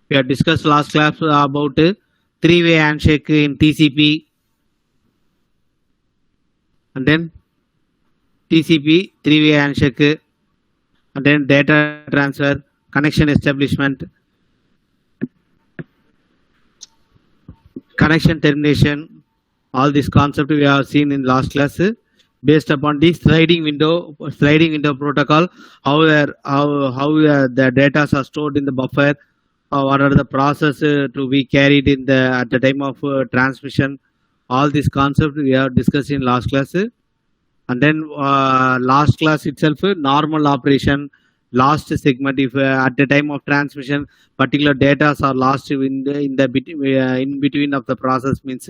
We have discussed last class about three-way handshake in TCP, and then TCP three-way handshake, and then data transfer, connection establishment, connection termination. All this concept we have seen in last class. Based upon the sliding window protocol, how the data are stored in the buffer, what are the process to be carried in the at the time of transmission. All this concept we have discussed in last class. And then last class itself, normal operation, last segment. If at the time of transmission particular data are lost in between of the process, means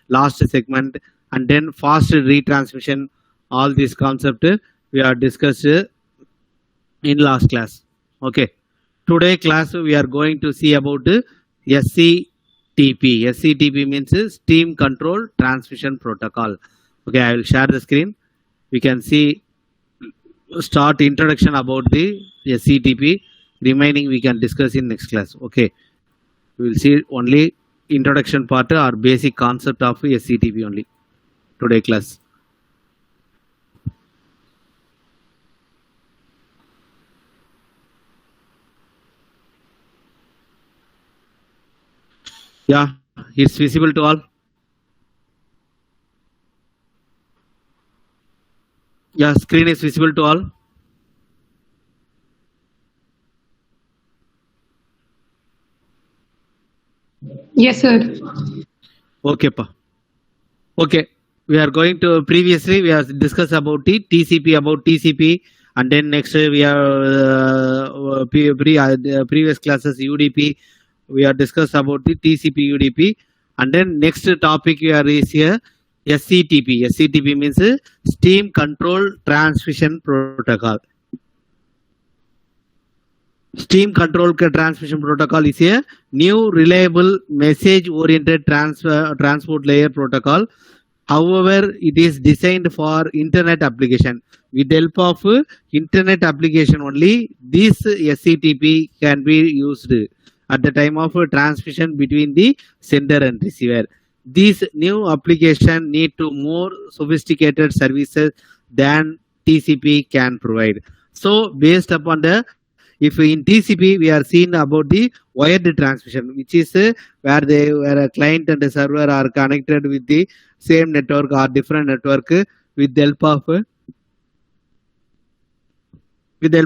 last segment. And then fast retransmission. All this concept we are discussed in last class. Okay, today class we are going to see about SCTP. SCTP means steam control transmission protocol. Okay, I will share the screen. We can see start introduction about the SCTP. Remaining we can discuss in next class. Okay, we will see only introduction part or basic concept of SCTP only today class. Yeah, it's visible to all. Yeah, screen is visible to all. Yes, sir. Okay, pa. Okay, we are going to previously we have discussed about the TCP, and then next we have previous classes UDP. We are discussed about the TCP UDP, and then next topic we are is here SCTP. SCTP means steam control transmission protocol. Steam control transmission protocol is a new reliable message oriented transport layer protocol. However, it is designed for internet application. With the help of internet application only, this SCTP can be used at the time of transmission between the sender and receiver. These new application need to more sophisticated services than TCP can provide. So based upon the, if in TCP we are seeing about the wired transmission, which is where a client and a server are connected with the same network or different network with the help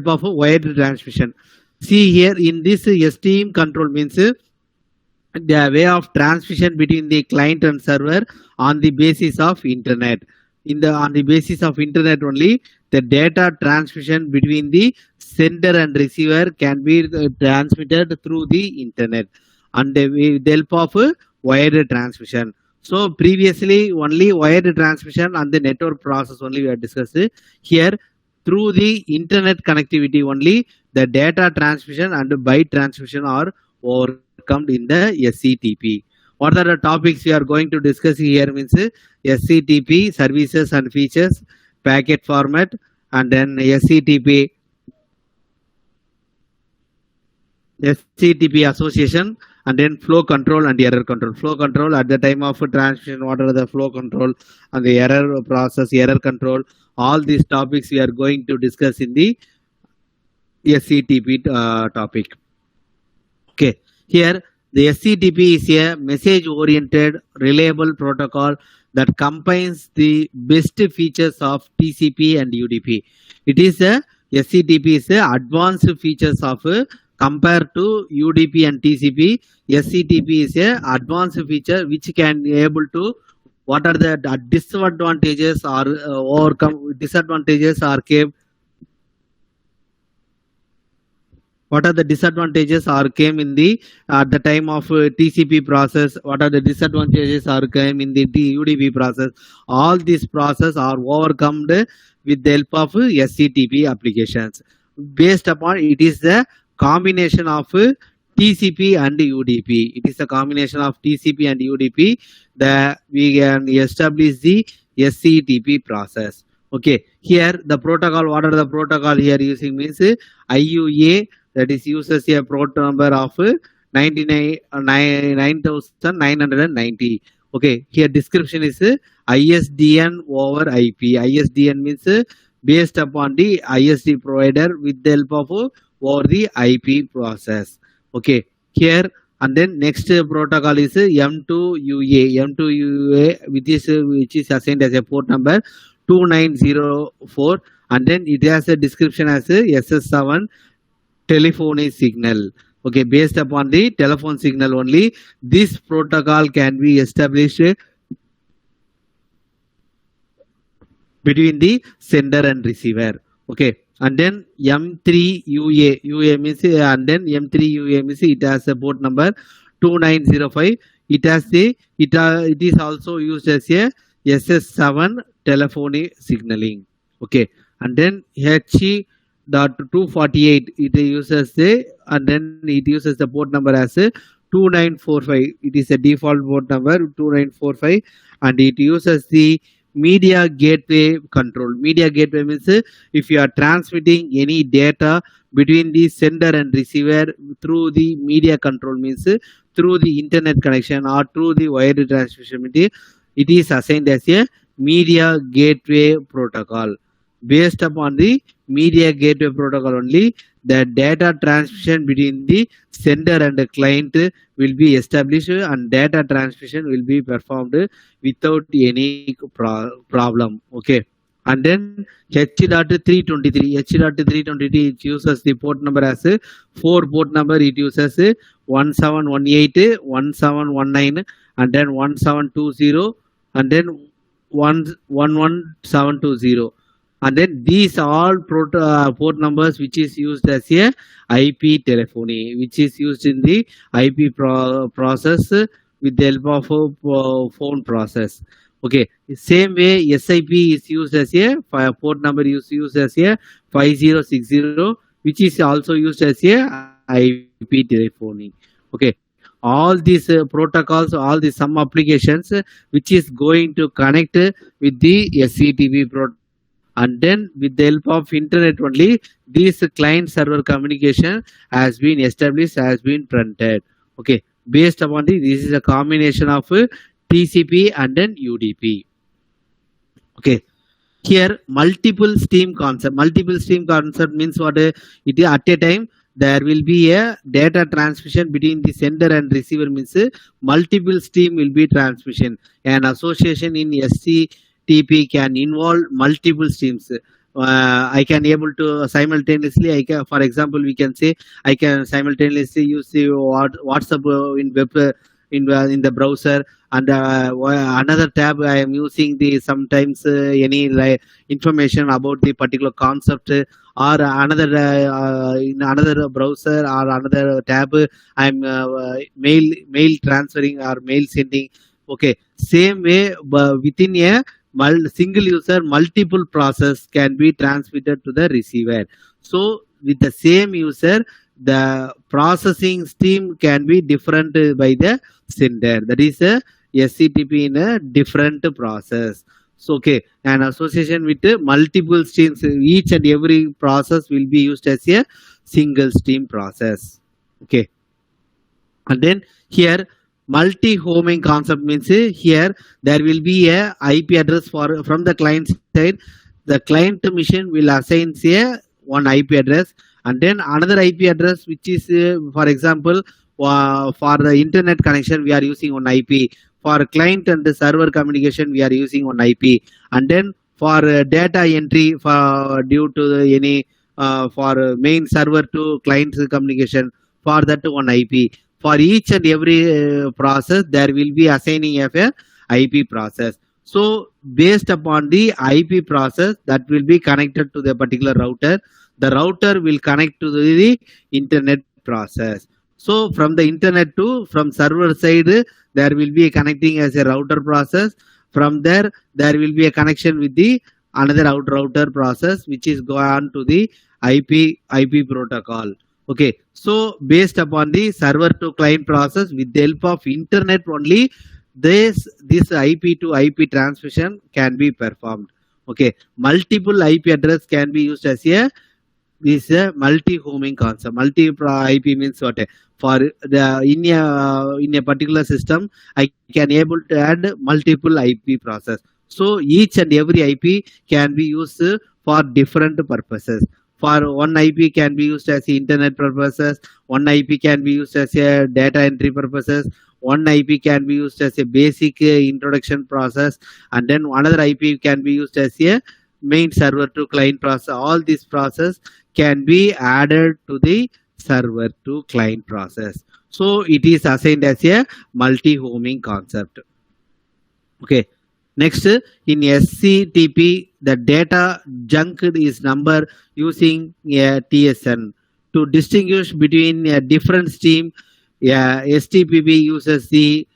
of wired transmission. See here in this steam control means the way of transmission between the client and server on the basis of internet. On the basis of internet only, the data transmission between the sender and receiver can be transmitted through the internet and with the help of wired transmission. So previously only wired transmission and the network process only we have discussed. Here through the internet connectivity only, the data transmission and byte transmission are overcome in the SCTP. What are the topics we are going to discuss here means SCTP services and features, packet format, and then SCTP association, and then flow control and error control. Flow control at the time of transmission, what are the flow control and the error process, error control. All these topics we are going to discuss in the SCTP topic. Okay, here the SCTP is a message-oriented, reliable protocol that combines the best features of TCP and UDP. It is a SCTP is a advanced features of compared to UDP and TCP. SCTP is a advanced feature which can be able to what are the disadvantages or overcome disadvantages are kept. What are the disadvantages are came in the at the time of TCP process? What are the disadvantages are came in the UDP process? All these process are overcome with the help of SCTP applications. Based upon it is the combination of TCP and UDP. It is a combination of TCP and UDP that we can establish the SCTP process. Okay, here the protocol. What are the protocol here using means IUA, that is uses a port number of 9990. Okay, here description is ISDN over IP. ISDN means based upon the ISD provider with the help of over the IP process. Okay, here and then next protocol is M2UA. M2UA which is assigned as a port number 2904, and then it has a description as a SS7 telephony signal. Okay, based upon the telephone signal only, this protocol can be established between the sender and receiver. Okay, and then M3UA, UA means and then M3UA means it has a port number 2905. It has it is also used as a SS7 telephony signaling. Okay, and then H.248 it uses the and then it uses the port number as 2945. It is a default port number 2945, and it uses the media gateway control. Media gateway means if you are transmitting any data between the sender and receiver through the media control means through the internet connection or through the wired transmission, it is assigned as a media gateway protocol. Based upon the media gateway protocol only, the data transmission between the sender and the client will be established, and data transmission will be performed without any problem. Okay, and then H.323, it uses the port number as 4 port number. It uses 1718, 1719, and then 1720, and then 11720. And then these all port numbers which is used as a IP telephony, which is used in the IP process with the help of phone process. Okay, same way SIP is used as a port number is used as a 5060, which is also used as a IP telephony. Okay, all these protocols, all these some applications which is going to connect with the SCTP protocol, and then with the help of internet only this client server communication has been established, has been printed. Okay, based upon this is a combination of TCP and then UDP. Okay, here multiple stream concept means what? It is at a time there will be a data transmission between the sender and receiver means multiple stream will be transmission. An association in SCTP can involve multiple streams. I can able to simultaneously, for example, we can say I can simultaneously use the WhatsApp in web in the browser, and another tab I am using the sometimes any information about the particular concept, or another in another browser or another tab I am mail transferring or mail sending. Okay, same way within a single user multiple process can be transmitted to the receiver. So with the same user the processing stream can be different by the sender, that is a SCTP in a different process. So okay, an association with multiple streams, each and every process will be used as a single stream process. Okay, and then here multi-homing concept means here there will be a IP address from the client side. The client machine will assign say one IP address, and then another IP address which is for example for the internet connection we are using one IP. For client and the server communication we are using one IP, and then for data entry for due to any for main server to client communication, for that one IP. For each and every process there will be assigning of a IP process. So based upon the IP process that will be connected to the particular router, the router will connect to the internet process. So from the internet to from server side there will be a connecting as a router process. From there will be a connection with the another router process which is gone to the IP protocol. Okay, so based upon the server to client process with the help of internet only this IP to IP transmission can be performed. Okay, multiple IP address can be used as a This is a multi-homing concept. Multi-IP means what? For the in a particular system, I can able to add multiple IP process. So each and every IP can be used for different purposes. For one IP can be used as internet purposes. One IP can be used as a data entry purposes. One IP can be used as a basic introduction process, and then another IP can be used as a main server to client process. All these process can be added to the server to client process. So it is assigned as a multi-homing concept. Okay. Next, in SCTP, the data junk is number using a TSN. To distinguish between a different stream, STPP uses the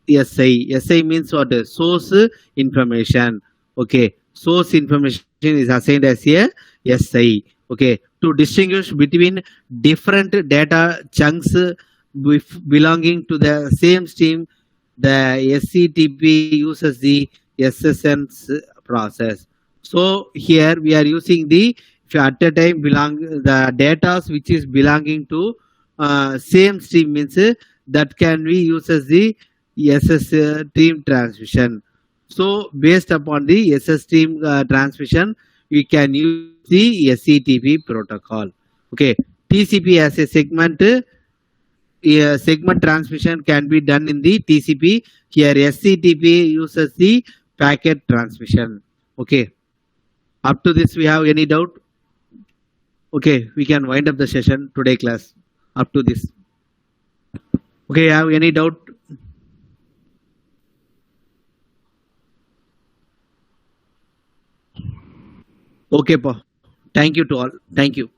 SI. SI means what? Source information. Okay. Source information is assigned as a SI. Okay. To distinguish between different data chunks belonging to the same stream, the SCTP uses the SSN process. So here we are using the, if at a time belong the data which is belonging to same stream means that can be used as the SS stream transmission. So based upon the SS stream transmission, we can use the SCTP protocol. Okay, TCP as a segment transmission can be done in the TCP. Here SCTP uses the packet transmission. Okay, up to this we have any doubt? Okay, we can wind up the session today class up to this. Okay, have any doubt? Okay, pa. Thank you to all. Thank you.